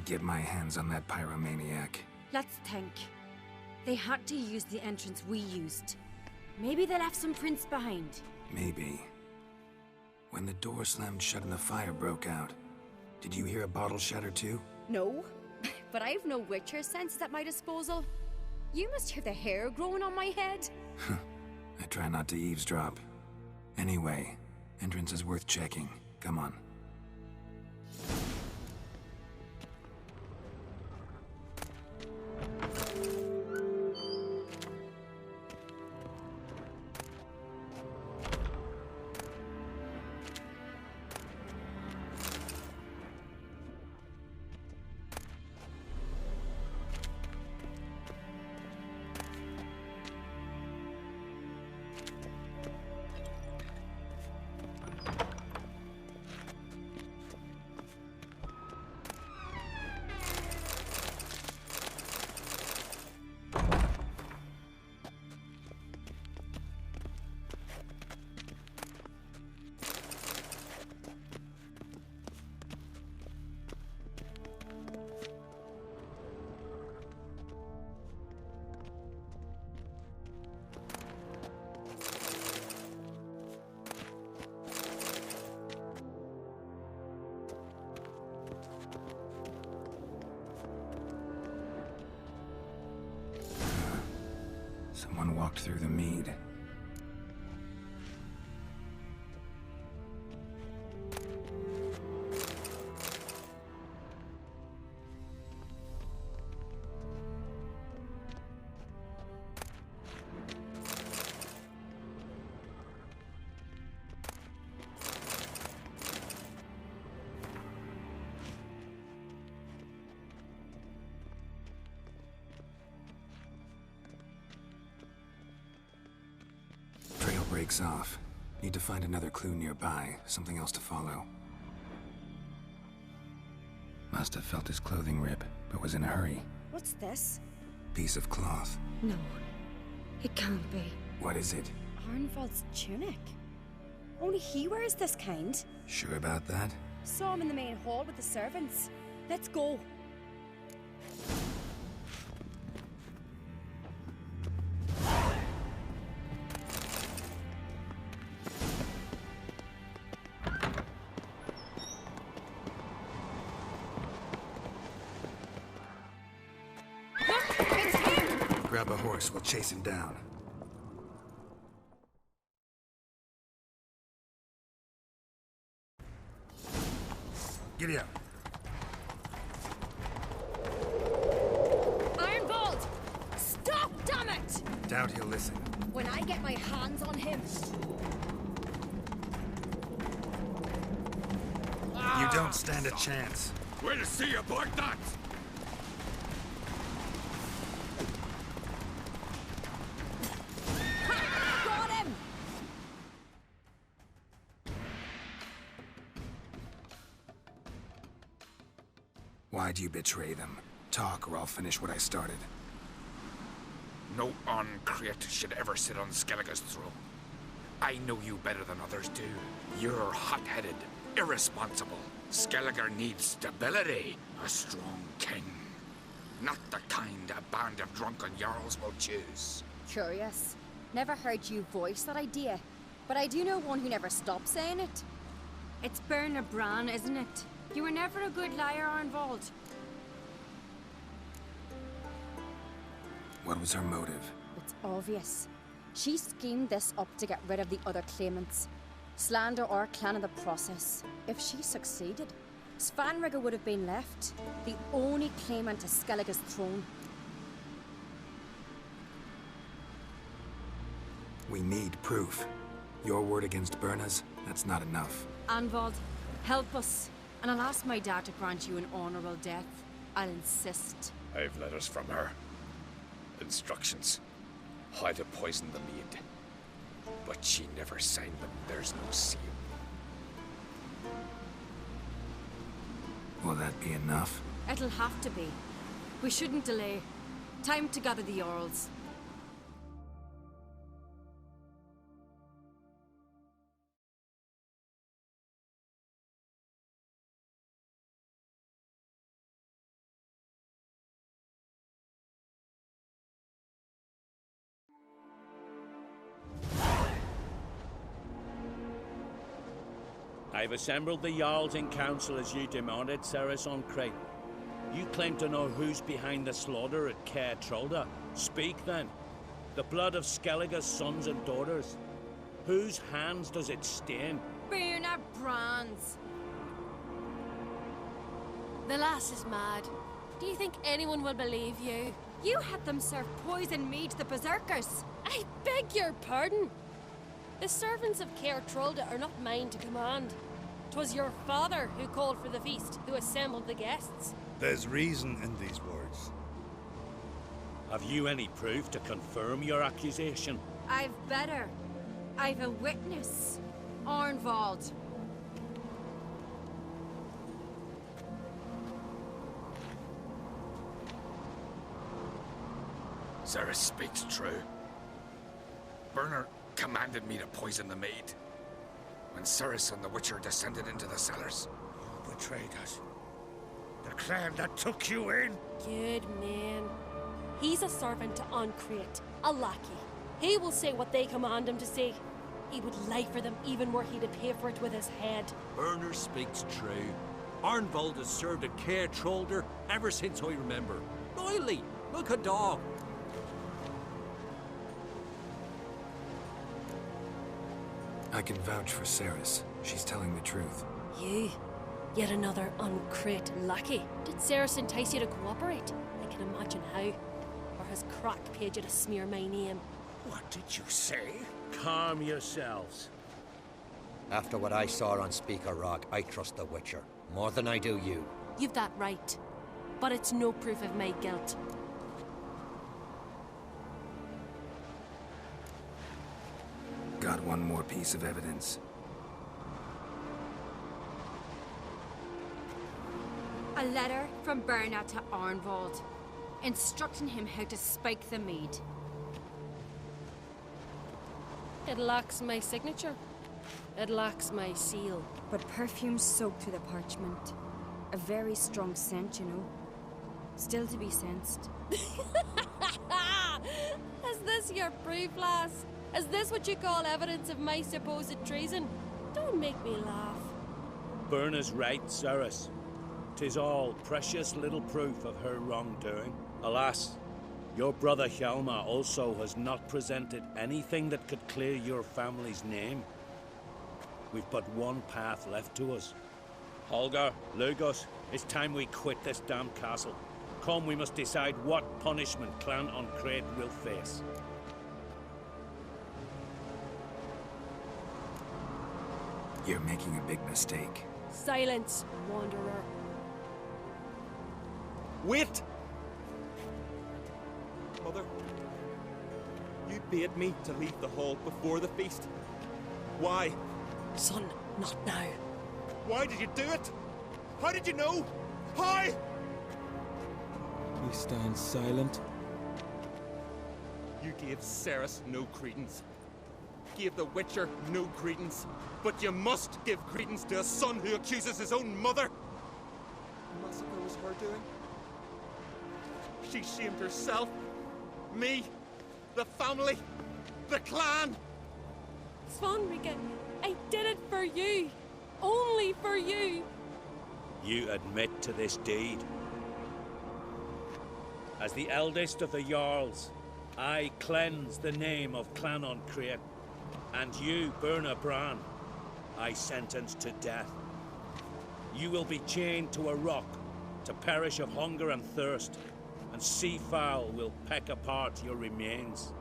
get my hands on that pyromaniac. Let's think. They had to use the entrance we used. Maybe they left some prints behind. Maybe. When the door slammed shut and the fire broke out, did you hear a bottle shatter too? No, but I have no Witcher senses at my disposal. You must hear the hair growing on my head. I try not to eavesdrop. Anyway, entrance is worth checking. Come on. Someone walked through the mead. Breaks off. Need to find another clue nearby, something else to follow. Must have felt his clothing rip, but was in a hurry. What's this? Piece of cloth. No, it can't be. What is it? Arnvald's tunic. Only he wears this kind. Sure about that? Saw him in the main hall with the servants. Let's go. Grab a horse, we'll chase him down. Giddy up. Arnvald! Stop, damn it! Doubt he'll listen. When I get my hands on him... You don't stand a chance. We'll see about that! Got him! Why'd you betray them? Talk or I'll finish what I started. No Uncreate should ever sit on Skellige's throne. I know you better than others do. You're hot-headed, irresponsible. Skellige needs stability, a strong king. Not the kind a band of drunken jarls will choose. Curious. Never heard you voice that idea, but I do know one who never stops saying it. It's Berna Bran, isn't it? You were never a good liar, Arnvald. What was her motive? It's obvious. She schemed this up to get rid of the other claimants. Slander our clan in the process. If she succeeded, Svanrige would have been left, the only claimant to Skellige's throne. We need proof. Your word against Berna's, that's not enough. Arnvald, help us, and I'll ask my dad to grant you an honorable death. I'll insist. I've letters from her. Instructions. How to poison the mead. But she never signed them. There's no seal. Will that be enough? It'll have to be. We shouldn't delay. Time to gather the Jarls. I've assembled the Jarls in council as you demanded, Cerys on Crate. You claim to know who's behind the slaughter at Caer Trolda. Speak then. The blood of Skellige's sons and daughters. Whose hands does it stain? Birna Brands. The lass is mad. Do you think anyone will believe you? You had them serve poison mead to the berserkers. I beg your pardon. The servants of Caer Trolda are not mine to command. 'Twas your father who called for the feast, who assembled the guests. There's reason in these words. Have you any proof to confirm your accusation? I've better. I've a witness. Arnvald. Cerys speaks true. Bernard commanded me to poison the maid. When Cerys and the Witcher descended into the cellars. Who betrayed us? The clan that took you in? Good man. He's a servant to Ancrate, a lackey. He will say what they command him to say. He would lie for them even were he to pay for it with his head. Berner speaks true. Arnvald has served at Caer Trolder ever since I remember. Loyally, like a dog. I can vouch for Cerys. She's telling the truth. You? Yet another Ancrate lackey? Did Cerys entice you to cooperate? I can imagine how. Or has Crack paid you to smear my name? What did you say? Calm yourselves. After what I saw on Speaker Rock, I trust the Witcher. More than I do you. You've that right. But it's no proof of my guilt. Got one more piece of evidence. A letter from Birna to Arnvald, instructing him how to spike the mead. It lacks my signature. It lacks my seal. But perfume soaked through the parchment. A very strong scent, you know. Still to be sensed. Is this your proof, lass? Is this what you call evidence of my supposed treason? Don't make me laugh. Berna's right, Cerys. 'Tis all precious little proof of her wrongdoing. Alas, your brother Hjalmar also has not presented anything that could clear your family's name. We've but one path left to us. Holger, Lugos, it's time we quit this damn castle. Come, we must decide what punishment Clan Ancrate will face. You're making a big mistake. Silence, wanderer. Wait! Mother, you bade me to leave the hall before the feast. Why? Son, not now. Why did you do it? How did you know? How? We stand silent. You gave Cerys no credence. Gave the Witcher no credence. But you must give credence to a son who accuses his own mother. The massacre was her doing. She shamed herself, me, the family, the clan. Svanrige, I did it for you. Only for you. You admit to this deed. As the eldest of the Jarls, I cleanse the name of Clan Ancrate, and you, Birna Bran, I sentence to death. You will be chained to a rock, to perish of hunger and thirst, and sea fowl will peck apart your remains.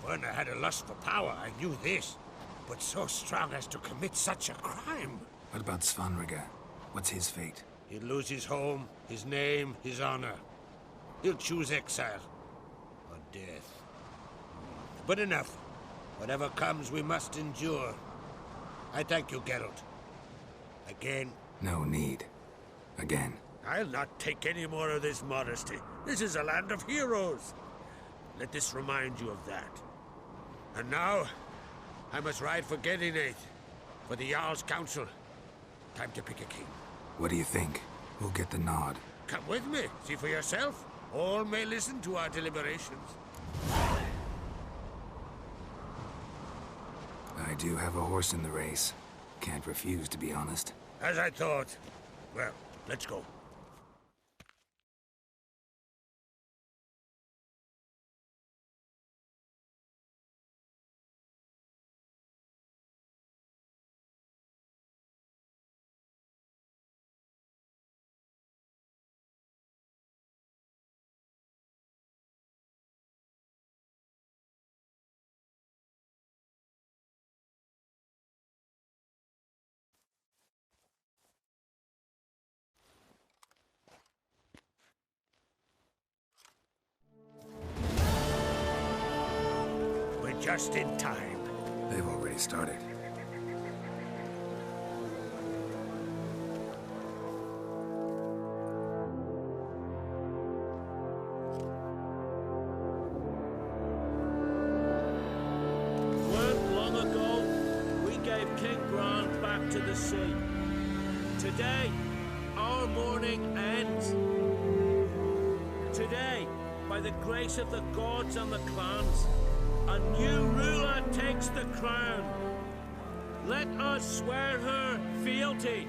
Werner had a lust for power, I knew this. But so strong as to commit such a crime. What about Svanrige? What's his fate? He'll lose his home, his name, his honor. He'll choose exile. Or death. But enough. Whatever comes, we must endure. I thank you, Geralt. Again. No need. Again. I'll not take any more of this modesty. This is a land of heroes. Let this remind you of that. And now, I must ride for Gedinath, for the Jarl's Council. Time to pick a king. What do you think? Who'll get the nod? Come with me, see for yourself. All may listen to our deliberations. I do have a horse in the race. Can't refuse, to be honest. As I thought. Well, let's go. Just in time. They've already started. Weren't long ago, we gave King Grant back to the sea. Today, our mourning ends. Today, by the grace of the gods and the clans, a new ruler takes the crown. Let us swear her fealty.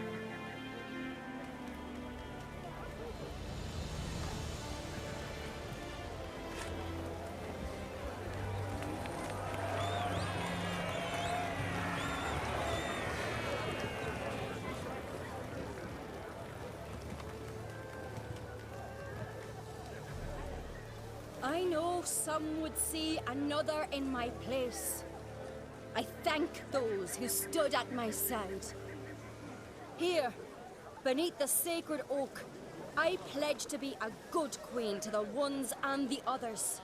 I know some would see another in my place. I thank those who stood at my side. Here, beneath the sacred oak, I pledge to be a good queen to the ones and the others.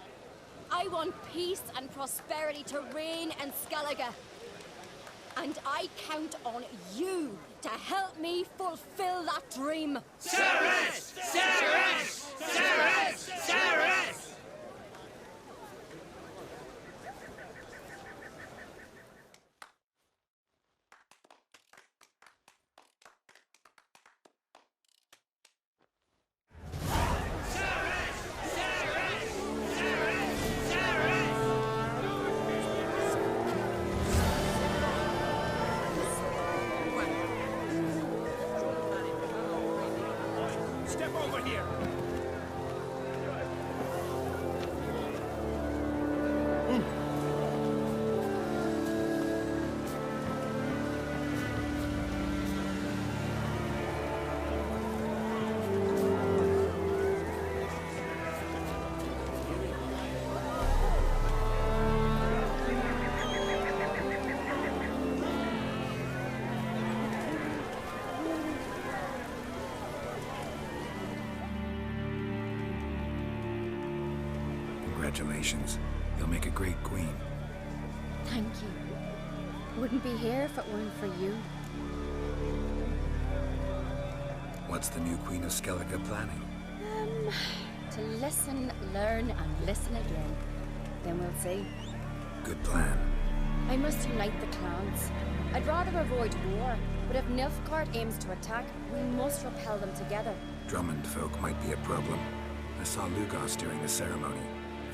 I want peace and prosperity to reign in Skellige. And I count on you to help me fulfill that dream. Cerys! Cerys! Cerys! Cerys! Step over here. Congratulations. You'll make a great queen. Thank you. Wouldn't be here if it weren't for you. What's the new Queen of Skellige planning? To listen, learn, and listen again. Then we'll see. Good plan. I must unite the clans. I'd rather avoid war, but if Nilfgaard aims to attack, we must repel them together. Drummond folk might be a problem. I saw Lugos during the ceremony.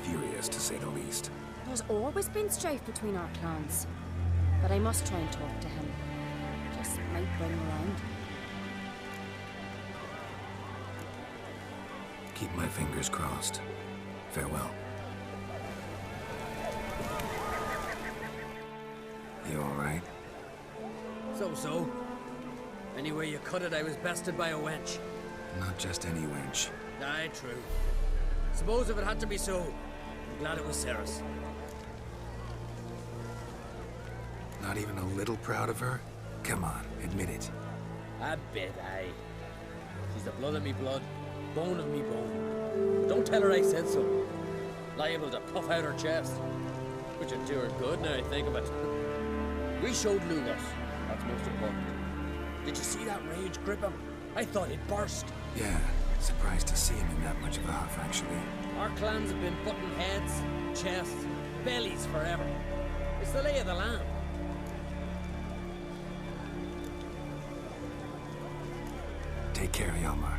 Furious, to say the least. There's always been strife between our clans. But I must try and talk to him. Just might bring him around. Keep my fingers crossed. Farewell. You alright? So. Anyway you cut it, I was bested by a wench. Not just any wench. Aye, true. Suppose if it had to be so, I'm glad it was Cerys. Not even a little proud of her? Come on, admit it. A bit, aye. She's the blood of me blood, bone of me bone. But don't tell her I said so. Liable to puff out her chest. Which would do her good now I think of it. We showed Lugos. That's most important. Did you see that rage grip him? I thought he'd burst. Yeah, surprised to see him in that much of a huff, actually. Our clans have been butting heads, chests, bellies forever. the lay of the land? Take care, Hjalmar.